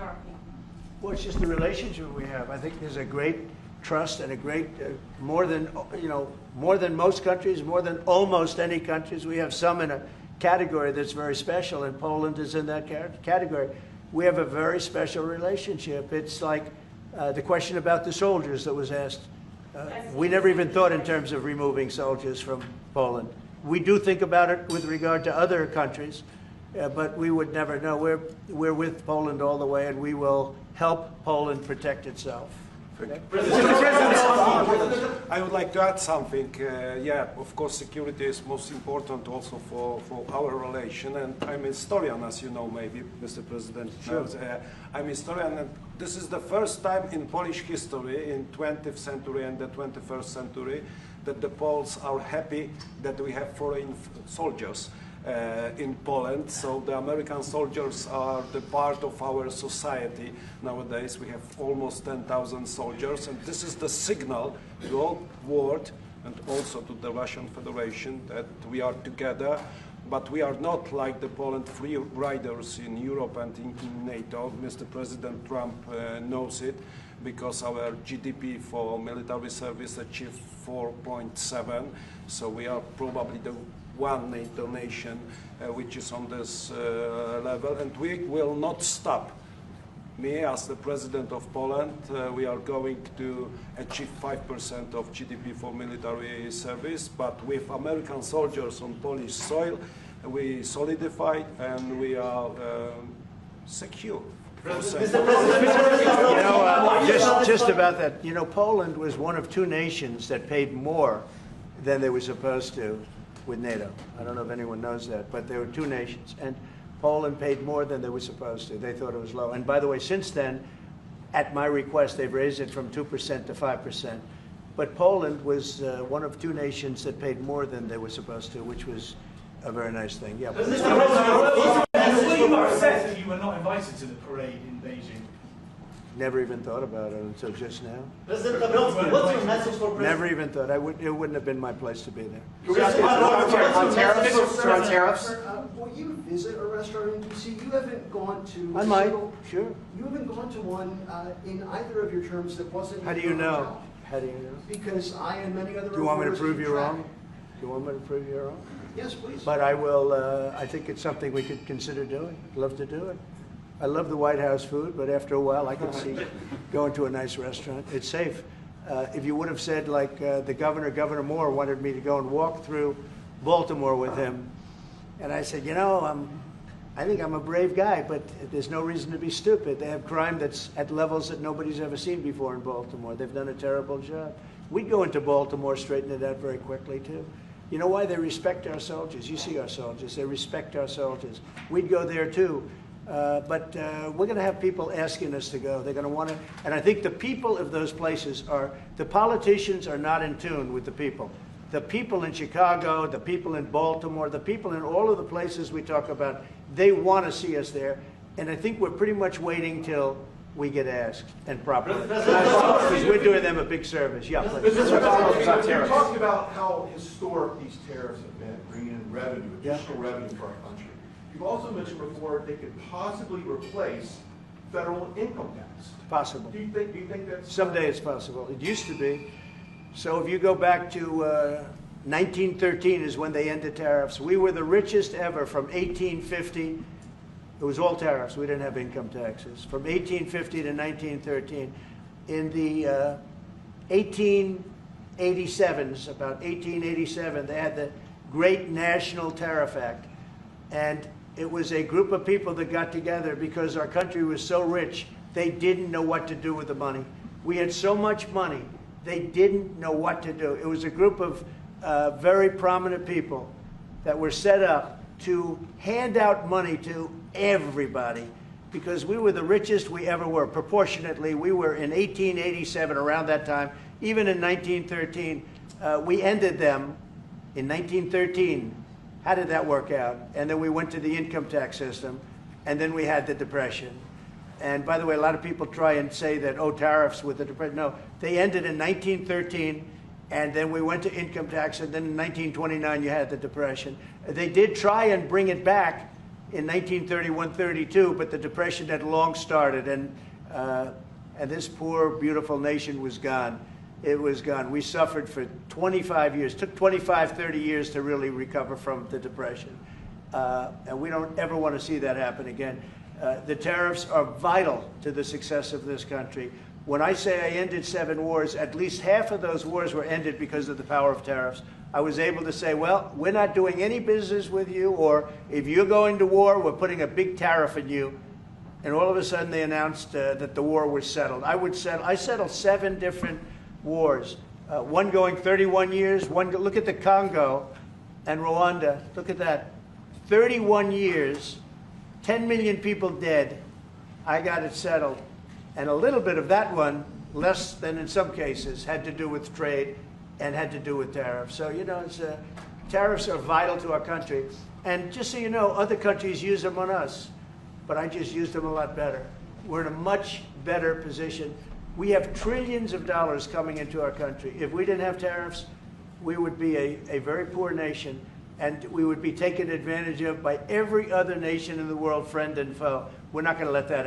Nawrocki? Well, it's just the relationship we have. I think there's a great trust and a great, more than most countries, more than almost any countries. We have some in a category that's very special, and Poland is in that category. We have a very special relationship. It's like the question about the soldiers that was asked. We never even thought in terms of removing soldiers from Poland. We do think about it with regard to other countries, but we would never know. We're with Poland all the way, and we will help Poland protect itself. Okay. I would like to add something. Yeah, of course, security is most important also for our relation. And I'm a historian, as you know, maybe, Mr. President. Sure. I'm a historian, and this is the first time in Polish history, in 20th century and the 21st century, that the Poles are happy that we have foreign soldiers in Poland. So the American soldiers are the part of our society nowadays. We have almost 10,000 soldiers, and this is the signal to the whole world and also to the Russian Federation that we are together. But we are not like the Poland free riders in Europe and in NATO. Mr. President Trump knows it, because our GDP for military service achieved 4.7. So we are probably the one NATO nation which is on this level, and we will not stop. Me, as the President of Poland, we are going to achieve 5% of GDP for military service, but with American soldiers on Polish soil, we solidify and we are secure. Just about that, Poland was one of two nations that paid more than they were supposed to with NATO. I don't know if anyone knows that, but there were two nations, and Poland paid more than they were supposed to. They thought it was low. And by the way, since then, at my request, they've raised it from 2% to 5%. But Poland was one of two nations that paid more than they were supposed to, which was a very nice thing. Yeah. Were you upset that you were not invited to the parade in Beijing? Never even thought about it until just now. President Nawrocki, what's your message for President? Never even thought. It wouldn't have been my place to be there. On tariffs? Will you visit a restaurant in D.C.? You haven't gone to. I might. Sure. You haven't gone to one in either of your terms that wasn't. How do you know? How do you know? Because I and many other. Do you want me to prove you wrong? Do you want me to prove you wrong? Yes, please. But I will. I think it's something we could consider doing. I'd love to do it. I love the White House food, but after a while, I could see going to a nice restaurant. It's safe. If you would have said, like the Governor Moore wanted me to go and walk through Baltimore with him, and I said, I think I'm a brave guy, but there's no reason to be stupid. They have crime that's at levels that nobody's ever seen before in Baltimore. They've done a terrible job. We'd go into Baltimore, straighten it out very quickly, too. You know why? They respect our soldiers. You see our soldiers. They respect our soldiers. We'd go there, too. But we're going to have people asking us to go. They're going to want to, and I think the people of those places the politicians are not in tune with the people. The people in Chicago, the people in Baltimore, the people in all of the places we talk about, they want to see us there. And I think we're pretty much waiting till we get asked, and properly. Because we're doing them a big service. Yeah, please. You're talking about how historic these tariffs have been, bringing in revenue, additional revenue for our country. You've also mentioned before they could possibly replace federal income tax. Possible. Do you think that's... Someday it's possible. It used to be. So if you go back to 1913 is when they ended tariffs. We were the richest ever from 1850. It was all tariffs. We didn't have income taxes. From 1850 to 1913. In the 1887s, about 1887, they had the Great National Tariff Act. And it was a group of people that got together because our country was so rich, they didn't know what to do with the money. We had so much money, they didn't know what to do. It was a group of very prominent people that were set up to hand out money to everybody because we were the richest we ever were. Proportionately, we were in 1887, around that time, even in 1913. We ended them in 1913. How did that work out? And then we went to the income tax system, and then we had the Depression. And by the way, a lot of people try and say that, oh, tariffs with the Depression. No, they ended in 1913, and then we went to income tax, and then in 1929 you had the Depression. They did try and bring it back in 1931-32, but the Depression had long started, and this poor, beautiful nation was gone. It was gone. We suffered for 25 years. It took 25, 30 years to really recover from the Depression. And we don't ever want to see that happen again. The tariffs are vital to the success of this country. When I say I ended 7 wars, at least half of those wars were ended because of the power of tariffs. I was able to say, well, we're not doing any business with you, or if you're going to war, we're putting a big tariff on you. And all of a sudden they announced that the war was settled. I settled 7 different wars, one going 31 years, look at the Congo and Rwanda, look at that, 31 years, 10 million people dead, I got it settled. And a little bit of that one, less than in some cases, had to do with trade and had to do with tariffs. So, you know, tariffs are vital to our country. And just so you know, other countries use them on us, but I just used them a lot better. We're in a much better position. We have trillions of dollars coming into our country. If we didn't have tariffs, we would be a very poor nation, and we would be taken advantage of by every other nation in the world, friend and foe. We're not going to let that happen.